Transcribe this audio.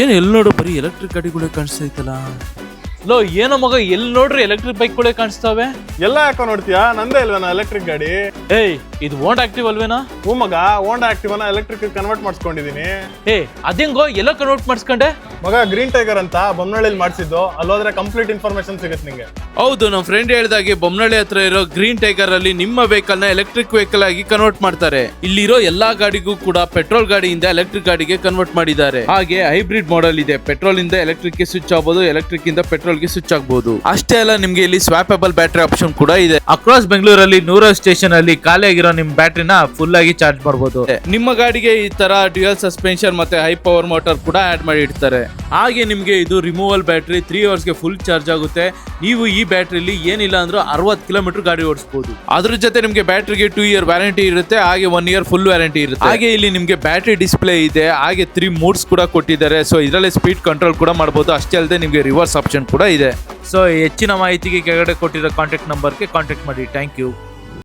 ಏನ್ ಎಲ್ಲಿ ನೋಡು ಬರೀ ಎಲೆಕ್ಟ್ರಿಕ್ ಗಾಡಿಗಳೇ ಕಾಣಿಸ್ತೈತಲ್ಲ. ಲೋ ಏನೋ ಮಗ ಎಲ್ಲಿ ನೋಡ್ರಿ ಎಲೆಕ್ಟ್ರಿಕ್ ಬೈಕ್ಗಳೇ ಕಾಣಿಸ್ತಾವೆ. ಎಲ್ಲ ಯಾಕೋ ನೋಡ್ತೀಯಾ? ನಂದೇ ಇಲ್ವೇನಾ ಎಲೆಕ್ಟ್ರಿಕ್ ಗಾಡಿ? ಏಯ್ ಇದು ಹೋಂಡಾ ಆಕ್ಟಿವ್ ಅಲ್ವೇನಾ? ಹ್ಞೂ ಮಗ, ಹೋಂಡಾ ಆಕ್ಟಿವನ ಎಲೆಕ್ಟ್ರಿಕ್ ಕನ್ವರ್ಟ್ ಮಾಡಿಸ್ಕೊಂಡಿದೀನಿ. ಅದೇಂಗೋ ಎಲ್ಲ ಕನ್ವರ್ಟ್ ಮಾಡಿಸ್ಕೊಂಡೆ ಮಗ, ಗ್ರೀನ್ ಟೈಗರ್ ಅಂತ ಬೊಮ್ಮನಹಳ್ಳಿಲಿ ಮಾಡಿಸಿದ್ದು. ಅಲ್ಲೋದ್ರೆ ಕಂಪ್ಲೀಟ್ ಇನ್ಫಾರ್ಮೇಶನ್ ಸಿಗುತ್ತೆ ನಿಂಗೆ. ಹೌದು, ನಮ್ಮ ಫ್ರೆಂಡ್ ಹೇಳ್ದಾಗೆ ಬೊಮ್ಮನಹಳ್ಳಿ ಹತ್ರ ಇರೋ ಗ್ರೀನ್ ಟೈಗರ್ ಅಲ್ಲಿ ನಿಮ್ಮ ವೆಹಿಕಲ್ ನ ಎಲೆಕ್ಟ್ರಿಕ್ ವೆಹಿಕಲ್ ಆಗಿ ಕನ್ವರ್ಟ್ ಮಾಡ್ತಾರೆ. ಇಲ್ಲಿರೋ ಎಲ್ಲಾ ಗಾಡಿಗೂ ಕೂಡ ಪೆಟ್ರೋಲ್ ಗಾಡಿಯಿಂದ ಎಲೆಕ್ಟ್ರಿಕ್ ಗಾಡಿಗೆ ಕನ್ವರ್ಟ್ ಮಾಡಿದ್ದಾರೆ. ಹಾಗೆ ಹೈಬ್ರಿಡ್ ಮಾಡೆಲ್ ಇದೆ. ಪೆಟ್ರೋಲ್ ಇಂದ ಎಲೆಕ್ಟ್ರಿಕ್ ಗೆ ಸ್ವಿಚ್ ಆಗಬಹುದು, ಎಲೆಕ್ಟ್ರಿಕ್ ಇಂದ ಪೆಟ್ರೋಲ್ ಗೆ ಸ್ವಿಚ್ ಆಗಬಹುದು. ಅಷ್ಟೇ ಅಲ್ಲ, ನಿಮ್ಗೆ ಇಲ್ಲಿ ಸ್ವಾಪಬಲ್ ಬ್ಯಾಟರಿ ಆಪ್ಷನ್ ಕೂಡ ಇದೆ. ಅಕ್ರಾಸ್ ಬೆಂಗಳೂರಲ್ಲಿ 100 ಸ್ಟೇಷನ್ ಅಲ್ಲಿ ಖಾಲಿ ಆಗಿರೋ ನಿಮ್ ಬ್ಯಾಟ್ರಿನ ಫುಲ್ ಆಗಿ ಚಾರ್ಜ್ ಮಾಡಬಹುದು. ನಿಮ್ಮ ಗಾಡಿಗೆ ಈ ತರ ಡ್ಯುಯಲ್ ಸಸ್ಪೆನ್ಷನ್ ಮತ್ತೆ ಹೈ ಪವರ್ ಮೋಟಾರ್ ಕೂಡ ಆಡ್ ಮಾಡಿ ಇಡ್ತಾರೆ. ಹಾಗೆ ನಿಮ್ಗೆ ಇದು ರಿಮೂವಲ್ ಬ್ಯಾಟ್ರಿ 3 ಅವರ್ಸ್ ಗೆ ಫುಲ್ ಚಾರ್ಜ್ ಆಗುತ್ತೆ. ನೀವು ಈ ಬ್ಯಾಟ್ರಿಲಿ ಏನಿಲ್ಲ ಅಂದ್ರೆ 60 ಕಿಲೋಮೀಟರ್ ಗಾಡಿ ಓಡಿಸಬಹುದು. ಅದ್ರ ಜೊತೆ ನಿಮ್ಗೆ ಬ್ಯಾಟ್ರಿಗೆ 2 ಇಯರ್ ವ್ಯಾರಂಟಿ ಇರುತ್ತೆ, ಹಾಗೆ 1 ಇಯರ್ ಫುಲ್ ವ್ಯಾರಂಟಿ ಇರುತ್ತೆ. ಹಾಗೆ ಇಲ್ಲಿ ನಿಮ್ಗೆ ಬ್ಯಾಟ್ರಿ ಡಿಸ್ಪ್ಲೇ ಇದೆ, ಹಾಗೆ 3 ಮೋಡ್ಸ್ ಕೂಡ ಕೊಟ್ಟಿದ್ದಾರೆ. ಸೊ ಇದರಲ್ಲಿ ಸ್ಪೀಡ್ ಕಂಟ್ರೋಲ್ ಕೂಡ ಮಾಡಬಹುದು. ಅಷ್ಟೇ ಅಲ್ಲದೆ ನಿಮ್ಗೆ ರಿವರ್ಸ್ ಆಪ್ಷನ್ ಕೂಡ ಇದೆ. ಸೊ ಹೆಚ್ಚಿನ ಮಾಹಿತಿಗೆ ಕೆಳಗಡೆ ಕೊಟ್ಟಿರೋ ಕಾಂಟ್ಯಾಕ್ಟ್ ನಂಬರ್ಗೆ ಕಾಂಟ್ಯಾಕ್ಟ್ ಮಾಡಿ. Thank you.